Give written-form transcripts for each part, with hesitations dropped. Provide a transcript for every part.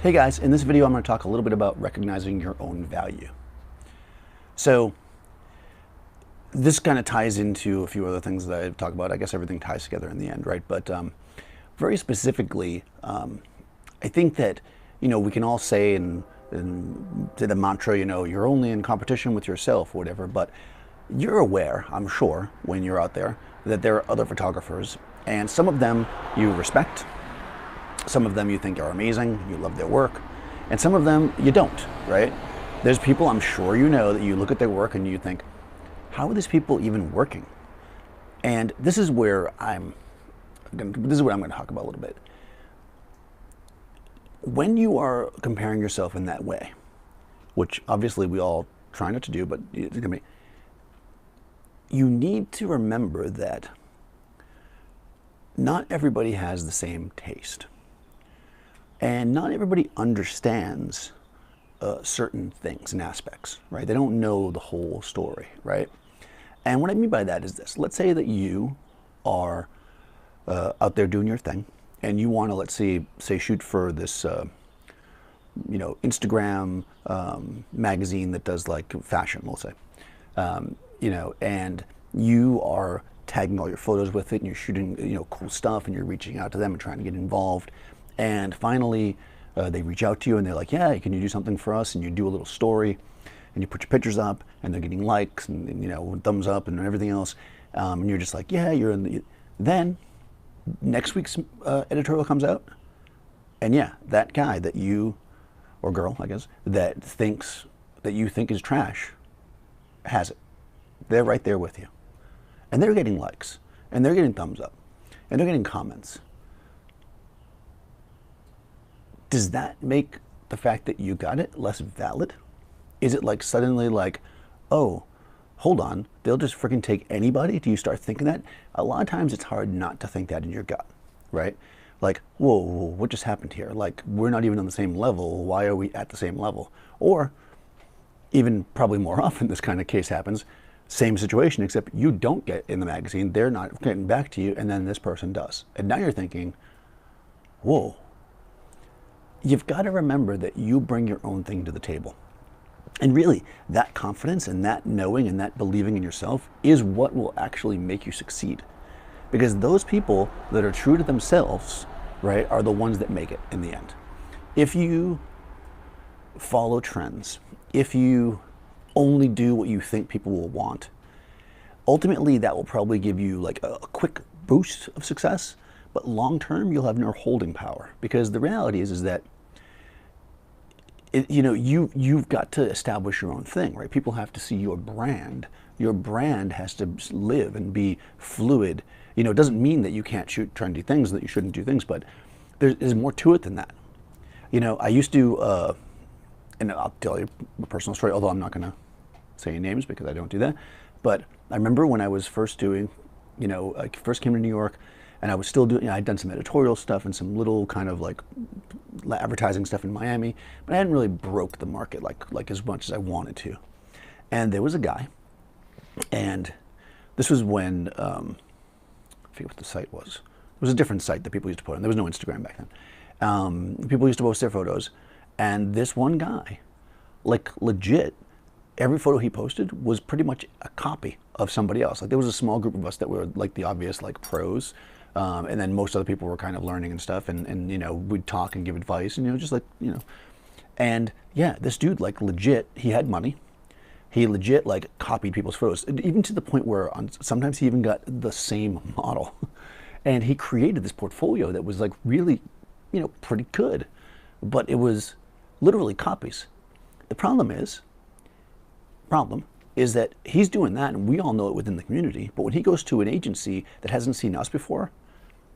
Hey guys, in this video I'm going to talk a little bit about recognizing your own value. So this kind of ties into a few other things that I talk about. I guess everything ties together in the end, right? But very specifically, I think that, we can all say and say the mantra, you're only in competition with yourself or whatever, but you're aware, I'm sure, when you're out there, that there are other photographers, and some of them you respect, some of them you think are amazing, you love their work, and some of them you don't, right? There's people I'm sure you know that you look at their work and you think, how are these people even working? And this is where I'm going to talk about a little bit. When you are comparing yourself in that way, which obviously we all try not to do, but you need to remember that not everybody has the same taste. And not everybody understands certain things and aspects, right? They don't know the whole story, right? And what I mean by that is this. Let's say that you are out there doing your thing, and you want to, let's say shoot for this, Instagram magazine that does like fashion, we'll say, and you are tagging all your photos with it, and you're shooting, cool stuff, and you're reaching out to them and trying to get involved. And finally, they reach out to you and they're like, yeah, can you do something for us? And you do a little story and you put your pictures up and they're getting likes and, thumbs up and everything else. And you're just like, yeah, you're in the... Then next week's editorial comes out. And yeah, that guy that you, or girl, I guess, that you think is trash has it. They're right there with you. And they're getting likes and they're getting thumbs up and they're getting comments. Does that make the fact that you got it less valid? Is it like suddenly like, oh, hold on, they'll just freaking take anybody? Do you start thinking that? A lot of times it's hard not to think that in your gut, right? Like, whoa, what just happened here? Like, we're not even on the same level. Why are we at the same level? Or even probably more often this kind of case happens, same situation, except you don't get in the magazine, they're not getting back to you, and then this person does. And now you're thinking, whoa. You've got to remember that you bring your own thing to the table. And really, that confidence and that knowing and that believing in yourself is what will actually make you succeed. Because those people that are true to themselves, right, are the ones that make it in the end. If you follow trends, if you only do what you think people will want, ultimately that will probably give you like a quick boost of success. But long term, you'll have no holding power, because the reality is that you've got to establish your own thing, right? People have to see your brand. Your brand has to live and be fluid. It doesn't mean that you can't shoot trendy things, that you shouldn't do things, but there's more to it than that. I used to, and I'll tell you a personal story, although I'm not going to say names because I don't do that. But I remember when I was first doing, I first came to New York. And I was still doing, I'd done some editorial stuff and some little kind of like advertising stuff in Miami, but I hadn't really broke the market like as much as I wanted to. And there was a guy, and this was when, I forget what the site was. It was a different site that people used to put on. There was no Instagram back then. People used to post their photos, and this one guy, like legit, every photo he posted was pretty much a copy of somebody else. Like there was a small group of us that were like the obvious like pros. And then most other people were kind of learning and stuff, and we'd talk and give advice, and just like, and yeah, this dude like legit, he had money, he legit like copied people's photos, even to the point where sometimes he even got the same model, and he created this portfolio that was like really, pretty good, but it was literally copies. The problem is that he's doing that, and we all know it within the community, but when he goes to an agency that hasn't seen us before,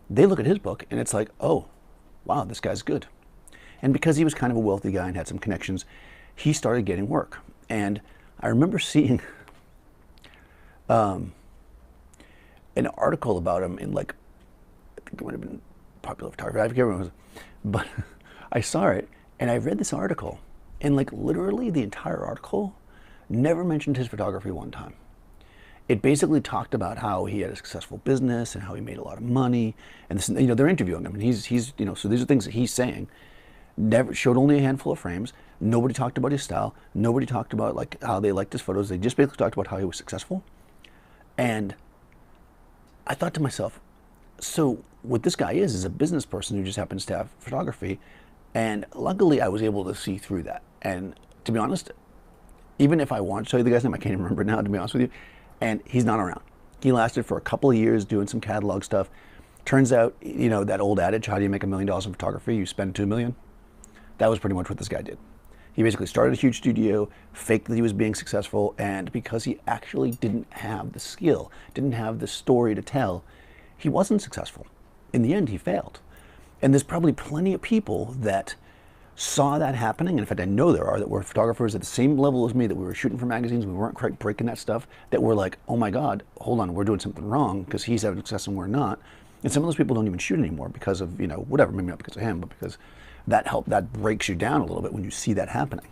they look at his book and it's like, oh, wow, this guy's good. And because he was kind of a wealthy guy and had some connections, he started getting work. And I remember seeing an article about him in like, I think it might have been Popular Photography, I forget what it was, but I saw it and I read this article, and like literally the entire article never mentioned his photography one time. It basically talked about how he had a successful business and how he made a lot of money, and this, they're interviewing him, and he's so these are things that he's saying, never showed only a handful of frames. Nobody talked about his style. Nobody talked about like how they liked his photos. They just basically talked about how he was successful. And I thought to myself, so what this guy is a business person who just happens to have photography. And luckily I was able to see through that. And to be honest, even if I wanted to tell you the guy's name, I can't even remember now, to be honest with you. And he's not around. He lasted for a couple of years doing some catalog stuff. Turns out, you know, that old adage, how do you make $1 million in photography? You spend $2 million. That was pretty much what this guy did. He basically started a huge studio, faked that he was being successful, and because he actually didn't have the skill, didn't have the story to tell, he wasn't successful. In the end, he failed. And there's probably plenty of people that saw that happening, and in fact I know there are, that were photographers at the same level as me, that we were shooting for magazines, we weren't quite breaking that stuff, that were like, oh my God, hold on, we're doing something wrong because he's having success and we're not. And some of those people don't even shoot anymore because of, you know, whatever, maybe not because of him, but because that breaks you down a little bit when you see that happening.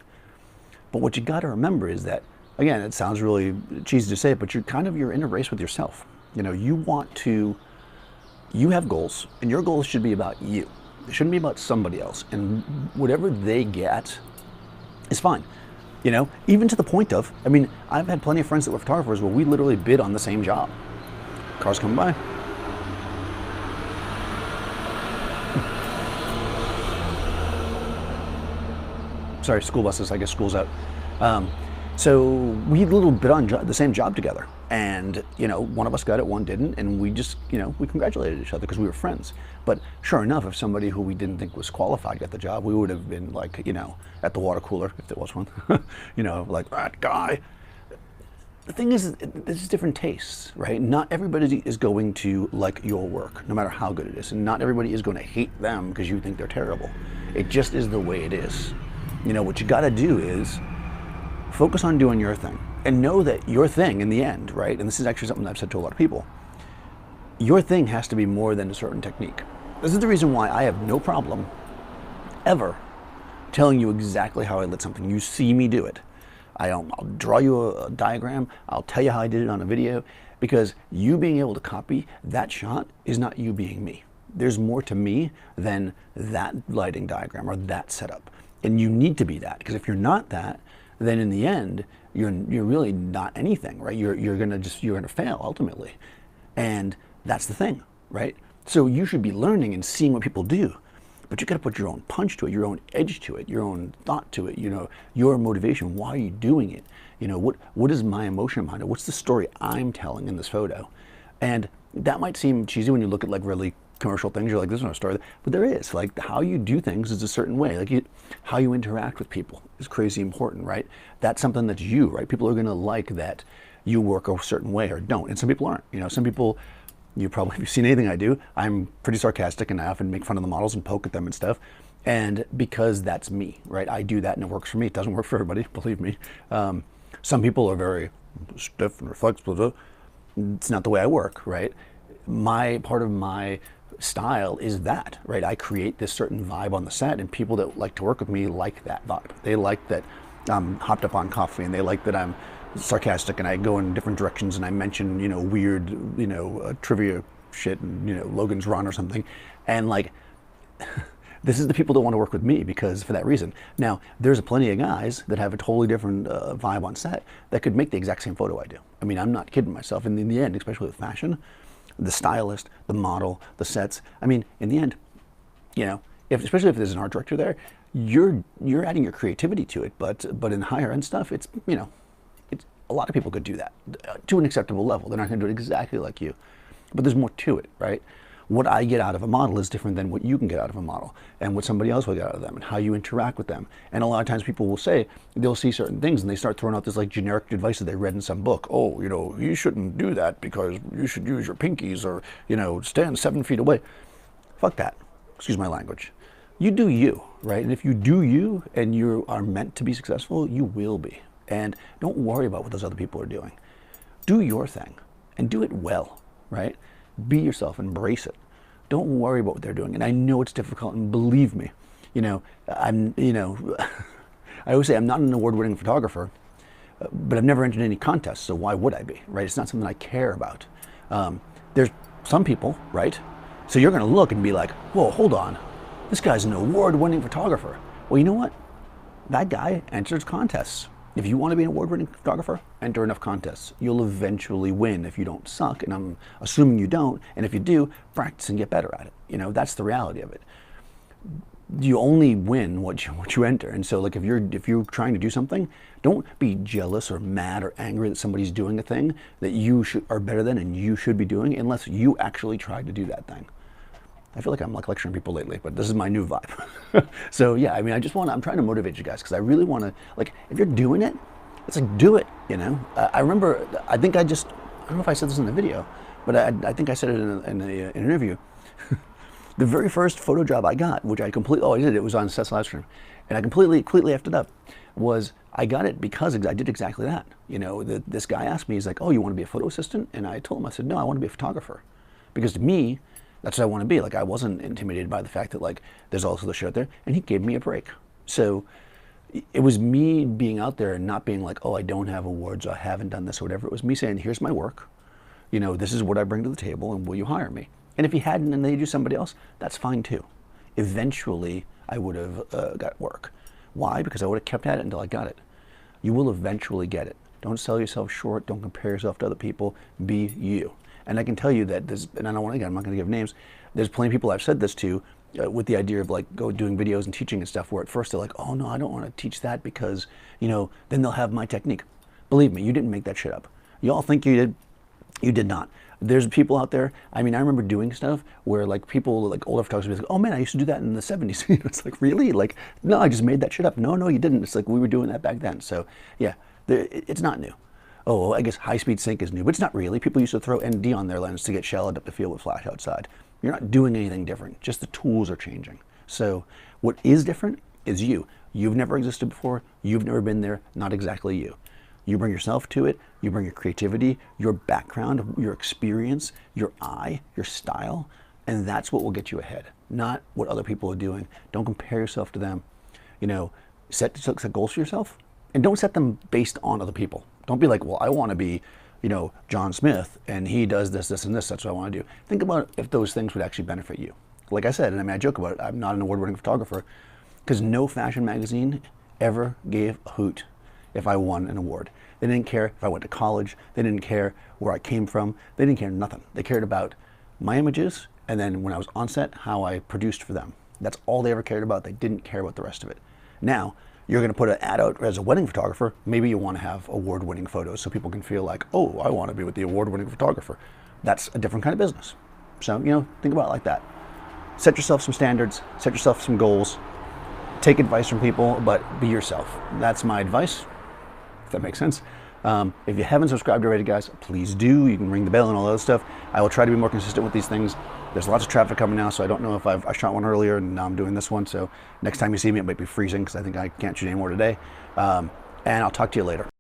But what you got to remember is that, again, it sounds really cheesy to say, but you're in a race with yourself. You know, you have goals, and your goals should be about you. It shouldn't be about somebody else. And whatever they get is fine. You know, even to the point of, I mean, I've had plenty of friends that were photographers where we literally bid on the same job. Cars coming by. Sorry, school buses, I guess school's out. So we literally bid on the same job together. And, you know, one of us got it, one didn't. And we just, you know, we congratulated each other because we were friends. But sure enough, if somebody who we didn't think was qualified got the job, we would have been like, you know, at the water cooler, if there was one, you know, like that guy. The thing is, there's different tastes, right? Not everybody is going to like your work, no matter how good it is. And not everybody is going to hate them because you think they're terrible. It just is the way it is. You know, what you got to do is focus on doing your thing and know that your thing in the end, right? And this is actually something I've said to a lot of people. Your thing has to be more than a certain technique. This is the reason why I have no problem ever telling you exactly how I lit something. You see me do it. I'll draw you a diagram. I'll tell you how I did it on a video, because you being able to copy that shot is not you being me. There's more to me than that lighting diagram or that setup. And you need to be that, because if you're not that, then in the end, you're really not anything, right? You're gonna fail ultimately. And that's the thing, right? So you should be learning and seeing what people do, but you gotta put your own punch to it, your own edge to it, your own thought to it, you know, your motivation. Why are you doing it? You know, what is my emotion behind it? What's the story I'm telling in this photo? And that might seem cheesy when you look at like really commercial things. You're like, there's no story, but there is. Like, how you do things is a certain way. Like how you interact with people is crazy important, right? That's something that's you, right? People are gonna like that you work a certain way or don't, and some people aren't. You know, some people, you probably, if you've seen anything I do, I'm pretty sarcastic and I often make fun of the models and poke at them and stuff. And because that's me, right? I do that and it works for me. It doesn't work for everybody, believe me. Some people are very stiff and reflexive. It's not the way I work, right? Part of my style is that, right? I create this certain vibe on the set, and people that like to work with me like that vibe. They like that I'm hopped up on coffee, and they like that I'm sarcastic and I go in different directions and I mention, you know, weird, you know, trivia shit, and, you know, Logan's Run or something. And like, this is the people that want to work with me because for that reason. Now, there's plenty of guys that have a totally different vibe on set that could make the exact same photo I do. I mean, I'm not kidding myself. And in the end, especially with fashion, the stylist, the model, the sets, I mean, in the end, you know, especially if there's an art director there, you're adding your creativity to it. But in higher end stuff, it's, you know, a lot of people could do that to an acceptable level. They're not going to do it exactly like you, but there's more to it, right? What I get out of a model is different than what you can get out of a model, and what somebody else will get out of them, and how you interact with them. And a lot of times people will say, they'll see certain things and they start throwing out this like generic advice that they read in some book. Oh, you know, you shouldn't do that because you should use your pinkies, or, you know, stand 7 feet away. Fuck that. Excuse my language. You do you, right? And if you do you and you are meant to be successful, you will be. And don't worry about what those other people are doing. Do your thing and do it well, right? Be yourself, embrace it. Don't worry about what they're doing. And I know it's difficult, and believe me, you know, I always say I'm not an award-winning photographer, but I've never entered any contests, so why would I be, right? It's not something I care about. There's some people, right? So you're gonna look and be like, whoa, hold on. This guy's an award-winning photographer. Well, you know what? That guy enters contests. If you want to be an award-winning photographer, enter enough contests. You'll eventually win if you don't suck, and I'm assuming you don't. And if you do, practice and get better at it. You know, that's the reality of it. You only win what you enter. And so, like, if you're trying to do something, don't be jealous or mad or angry that somebody's doing a thing that you are better than and you should be doing, unless you actually tried to do that thing. I feel like I'm like lecturing people lately, but this is my new vibe. So yeah, I mean, I'm trying to motivate you guys because I really want to, like, if you're doing it, it's like, do it, you know? I remember, I don't know if I said this in the video, but I think I said it in an interview. The very first photo job I got, which it was on Seth's live stream, and I completely effed it up, was I got it because I did exactly that. You know, this guy asked me, he's like, oh, you want to be a photo assistant? And I told him, I said, no, I want to be a photographer. Because to me, that's what I want to be. Like, I wasn't intimidated by the fact that, like, there's also the shit out there, and he gave me a break. So it was me being out there and not being like, oh, I don't have awards, or I haven't done this or whatever. It was me saying, here's my work. You know, this is what I bring to the table, and will you hire me? And if he hadn't and they do somebody else, that's fine too. Eventually, I would have got work. Why? Because I would have kept at it until I got it. You will eventually get it. Don't sell yourself short. Don't compare yourself to other people. Be you. And I can tell you that and I'm not going to give names, there's plenty of people I've said this to with the idea of, like, doing videos and teaching and stuff, where at first they're like, oh no, I don't want to teach that because, you know, then they'll have my technique. Believe me, you didn't make that shit up. You all think you did. You did not. There's people out there, I mean, I remember doing stuff where, like, people, like, older photographers would be like, oh man, I used to do that in the 70s. It's like, really? Like, no, I just made that shit up. No, you didn't. It's like, we were doing that back then. So yeah, it's not new. Oh, well, I guess high-speed sync is new, but it's not really. People used to throw ND on their lens to get shallowed up the field with flash outside. You're not doing anything different. Just the tools are changing. So what is different is you. You've never existed before. You've never been there. Not exactly you. You bring yourself to it. You bring your creativity, your background, your experience, your eye, your style, and that's what will get you ahead, not what other people are doing. Don't compare yourself to them. You know, set goals for yourself, and don't set them based on other people. Don't be like, well, I want to be, you know, John Smith, and he does this, this, and this. That's what I want to do. Think about if those things would actually benefit you. Like I said, and I mean, I joke about it, I'm not an award-winning photographer, because no fashion magazine ever gave a hoot if I won an award. They didn't care if I went to college. They didn't care where I came from. They didn't care nothing. They cared about my images, and then when I was on set, how I produced for them. That's all they ever cared about. They didn't care about the rest of it. Now, you're going to put an ad out as a wedding photographer. Maybe you want to have award-winning photos so people can feel like, oh, I want to be with the award-winning photographer. That's a different kind of business. So, you know, think about it like that. Set yourself some standards. Set yourself some goals. Take advice from people, but be yourself. That's my advice, if that makes sense. If you haven't subscribed already, guys, please do. You can ring the bell and all that other stuff. I will try to be more consistent with these things. There's lots of traffic coming now, so I don't know if I shot one earlier and now I'm doing this one. So next time you see me, it might be freezing because I think I can't shoot anymore today. And I'll talk to you later.